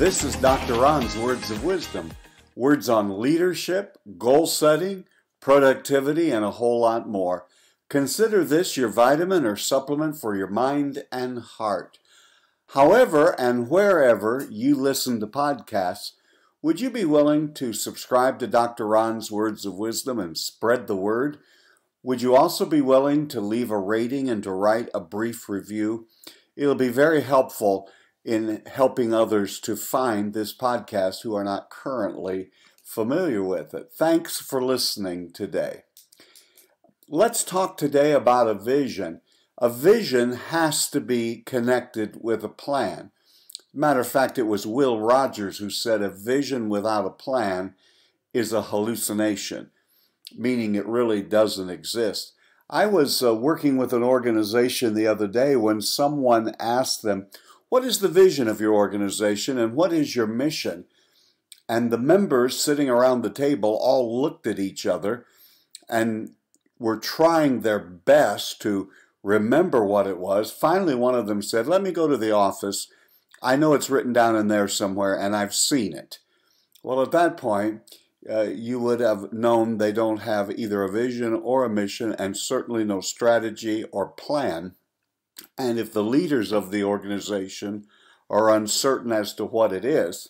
This is Dr. Ron's Words of Wisdom. Words on leadership, goal setting, productivity, and a whole lot more. Consider this your vitamin or supplement for your mind and heart. However and wherever you listen to podcasts, would you be willing to subscribe to Dr. Ron's Words of Wisdom and spread the word? Would you also be willing to leave a rating and to write a brief review? It'll be very helpful in helping others to find this podcast who are not currently familiar with it. Thanks for listening today. Let's talk today about a vision. A vision has to be connected with a plan. Matter of fact, it was Will Rogers who said a vision without a plan is a hallucination, meaning it really doesn't exist. I was working with an organization the other day when someone asked them, "What is the vision of your organization and what is your mission?" And the members sitting around the table all looked at each other and were trying their best to remember what it was. Finally, one of them said, "Let me go to the office. I know it's written down in there somewhere and I've seen it." Well, at that point, you would have known they don't have either a vision or a mission and certainly no strategy or plan. And if the leaders of the organization are uncertain as to what it is,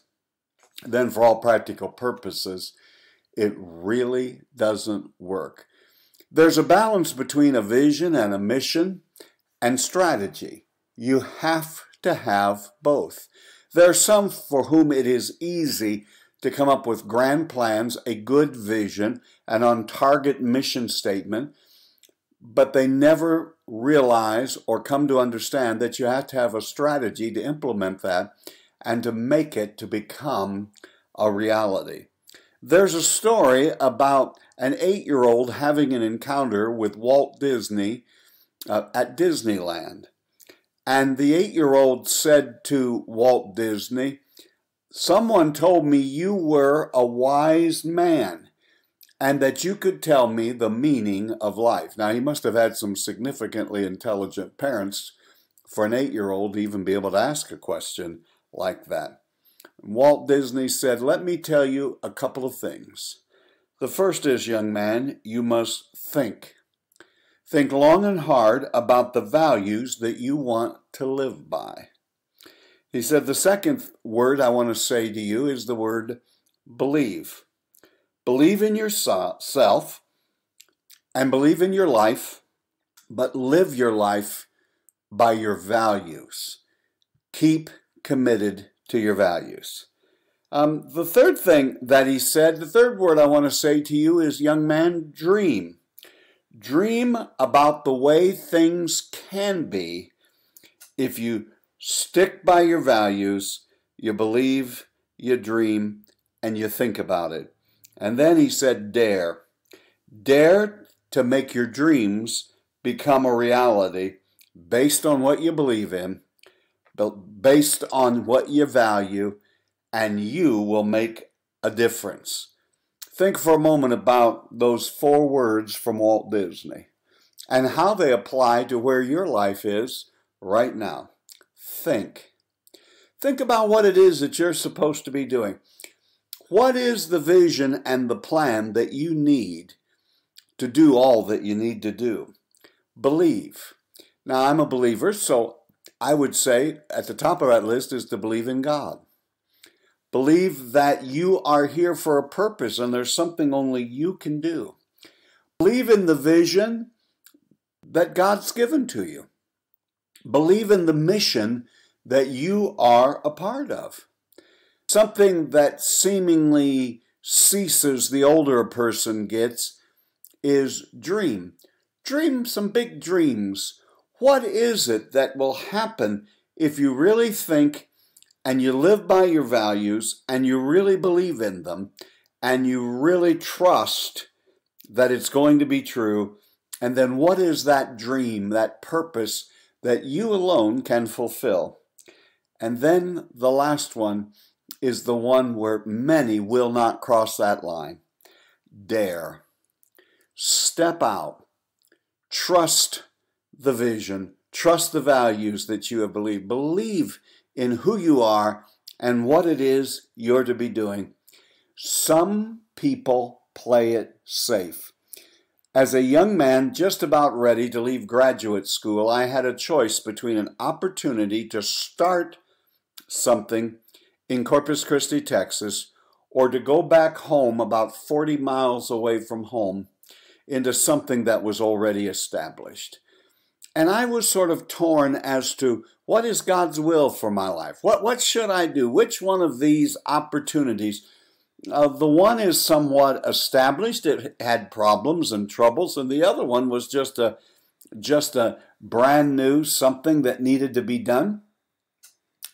then for all practical purposes, it really doesn't work. There's a balance between a vision and a mission and strategy. You have to have both. There are some for whom it is easy to come up with grand plans, a good vision, an on-target mission statement, but they never realize or come to understand that you have to have a strategy to implement that and to make it to become a reality. There's a story about an 8-year-old having an encounter with Walt Disney at Disneyland. And the 8-year-old said to Walt Disney, "Someone told me you were a wise man and that you could tell me the meaning of life." Now, he must have had some significantly intelligent parents for an 8-year-old to even be able to ask a question like that. Walt Disney said, "Let me tell you a couple of things. The first is, young man, you must think. Think long and hard about the values that you want to live by." He said, "The second word I want to say to you is the word believe. Believe in yourself and believe in your life, but live your life by your values. Keep committed to your values." The third thing that he said, the third word I want to say to you is, young man, dream. Dream about the way things can be if you stick by your values, you believe, you dream, and you think about it. And then he said, dare. Dare to make your dreams become a reality based on what you believe in, based on what you value, and you will make a difference. Think for a moment about those 4 words from Walt Disney and how they apply to where your life is right now. Think. Think about what it is that you're supposed to be doing. What is the vision and the plan that you need to do all that you need to do? Believe. Now, I'm a believer, so I would say at the top of that list is to believe in God. Believe that you are here for a purpose and there's something only you can do. Believe in the vision that God's given to you. Believe in the mission that you are a part of. Something that seemingly ceases the older a person gets is dream. Dream some big dreams. What is it that will happen if you really think and you live by your values and you really believe in them and you really trust that it's going to be true? And then what is that dream, that purpose that you alone can fulfill? And then the last one is the one where many will not cross that line. Dare. Step out. Trust the vision. Trust the values that you have believed. Believe in who you are and what it is you're to be doing. Some people play it safe. As a young man just about ready to leave graduate school, I had a choice between an opportunity to start something in Corpus Christi, Texas, or to go back home about 40 miles away from home into something that was already established. And I was sort of torn as to what is God's will for my life? What should I do? Which one of these opportunities? The one is somewhat established. It had problems and troubles, and the other one was just a brand new something that needed to be done,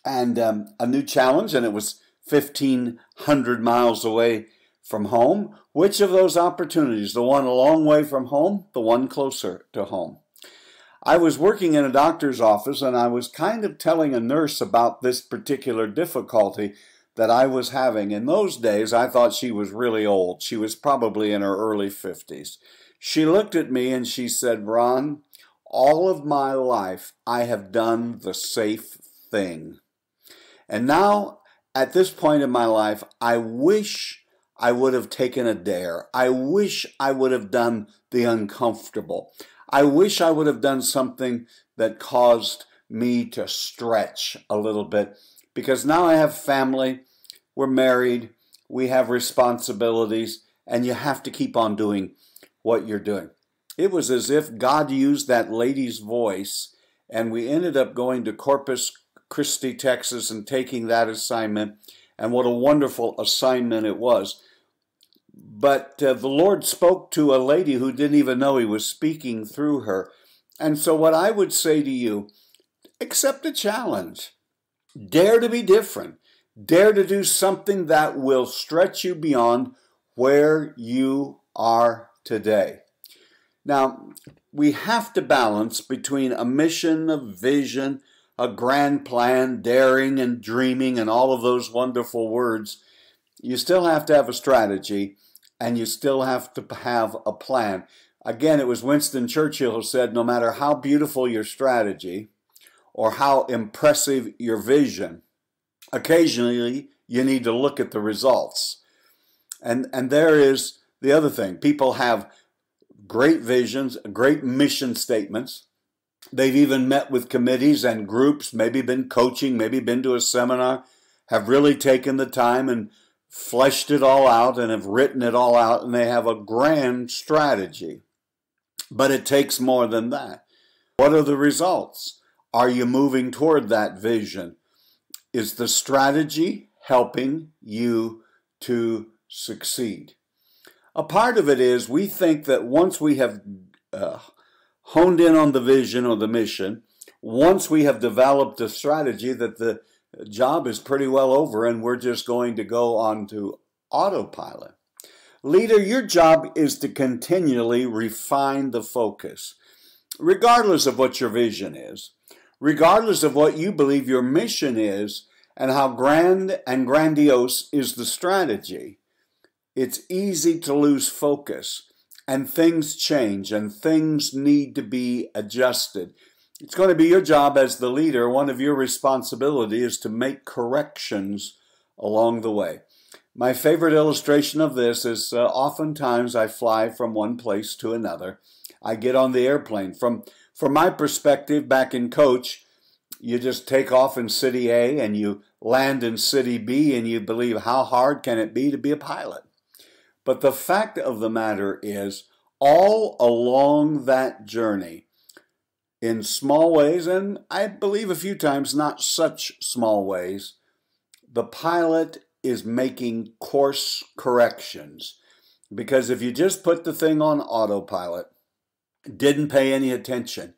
and a new challenge, and it was 1,500 miles away from home. Which of those opportunities? The one a long way from home, the one closer to home? I was working in a doctor's office, and I was kind of telling a nurse about this particular difficulty that I was having. In those days, I thought she was really old. She was probably in her early 50s. She looked at me and she said, "Ron, all of my life I have done the safe thing. And now, at this point in my life, I wish I would have taken a dare. I wish I would have done the uncomfortable. I wish I would have done something that caused me to stretch a little bit, because now I have family, we're married, we have responsibilities, and you have to keep on doing what you're doing." It was as if God used that lady's voice, and we ended up going to Corpus Christi, Texas, and taking that assignment, and what a wonderful assignment it was. But the Lord spoke to a lady who didn't even know he was speaking through her. And so what I would say to you, accept a challenge. Dare to be different. Dare to do something that will stretch you beyond where you are today. Now, we have to balance between a mission, a vision, a grand plan, daring and dreaming, and all of those wonderful words. You still have to have a strategy, and you still have to have a plan. Again, it was Winston Churchill who said, no matter how beautiful your strategy or how impressive your vision, occasionally you need to look at the results. And there is the other thing. People have great visions, great mission statements. They've even met with committees and groups, maybe been coaching, maybe been to a seminar, have really taken the time and fleshed it all out and have written it all out, and they have a grand strategy. But it takes more than that. What are the results? Are you moving toward that vision? Is the strategy helping you to succeed? A part of it is we think that once we have honed in on the vision or the mission, once we have developed a strategy, that the job is pretty well over and we're just going to go on to autopilot. Leader, your job is to continually refine the focus, regardless of what your vision is, regardless of what you believe your mission is, and how grand and grandiose is the strategy. It's easy to lose focus, and things change, and things need to be adjusted. It's going to be your job as the leader. One of your responsibilities is to make corrections along the way. My favorite illustration of this is oftentimes I fly from one place to another. I get on the airplane. From my perspective, back in coach, you just take off in city A and you land in city B, and you believe, how hard can it be to be a pilot? But the fact of the matter is, all along that journey, in small ways, and I believe a few times not such small ways, the pilot is making course corrections. Because if you just put the thing on autopilot, didn't pay any attention,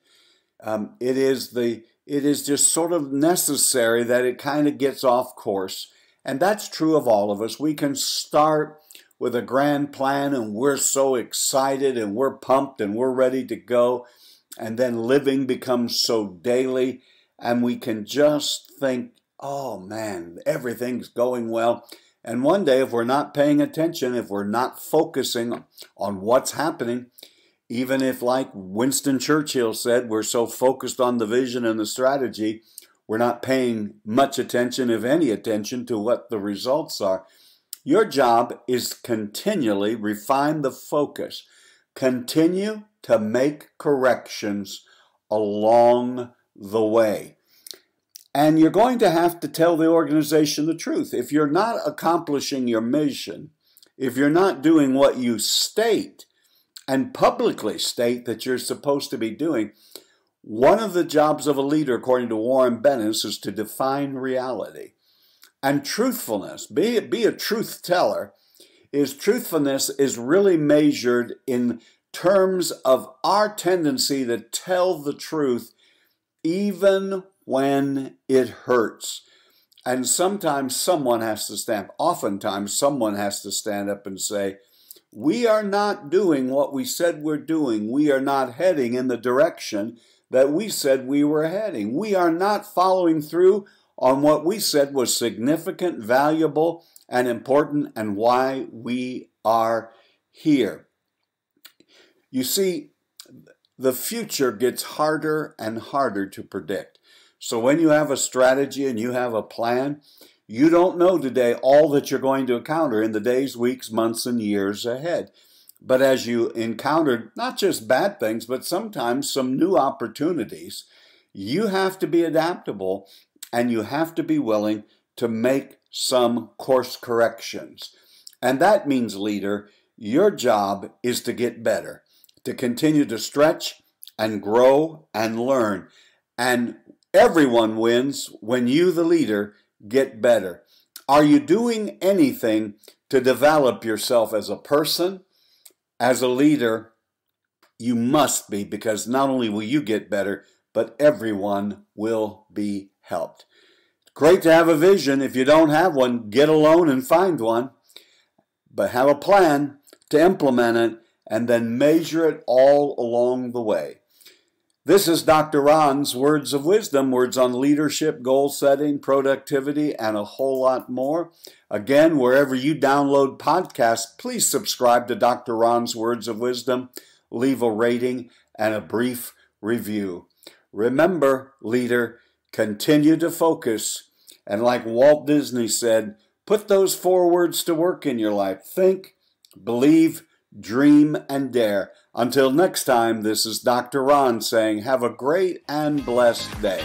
it is just sort of necessary that it kind of gets off course. And that's true of all of us. We can start with a grand plan and we're so excited and we're pumped and we're ready to go. And then living becomes so daily, and we can just think, oh man, everything's going well. And one day, if we're not paying attention, if we're not focusing on what's happening, even if, like Winston Churchill said, we're so focused on the vision and the strategy, we're not paying much attention, if any attention, to what the results are. Your job is continually refine the focus. Continue to make corrections along the way. And you're going to have to tell the organization the truth. If you're not accomplishing your mission, if you're not doing what you state and publicly state that you're supposed to be doing, one of the jobs of a leader, according to Warren Bennis, is to define reality. And truthfulness, be a truth teller, truthfulness is really measured in terms of our tendency to tell the truth even when it hurts. And sometimes someone has to oftentimes someone has to stand up and say, we are not doing what we said we're doing. We are not heading in the direction that we said we were heading. We are not following through on what we said was significant, valuable, and important, and why we are here. You see, the future gets harder and harder to predict. So when you have a strategy and you have a plan, you don't know today all that you're going to encounter in the days, weeks, months, and years ahead. But as you encountered not just bad things, but sometimes some new opportunities, you have to be adaptable and you have to be willing to make some course corrections. And that means, leader, your job is to get better, to continue to stretch and grow and learn. And everyone wins when you, the leader, get better. Are you doing anything to develop yourself as a person? As a leader, you must be, because not only will you get better, but everyone will be helped. It's great to have a vision. If you don't have one, get alone and find one. But have a plan to implement it and then measure it all along the way. This is Dr. Ron's Words of Wisdom, words on leadership, goal setting, productivity, and a whole lot more. Again, wherever you download podcasts, please subscribe to Dr. Ron's Words of Wisdom, leave a rating, and a brief review. Remember, leader, continue to focus. And like Walt Disney said, put those 4 words to work in your life. Think, believe, dream, and dare. Until next time, this is Dr. Ron saying, have a great and blessed day.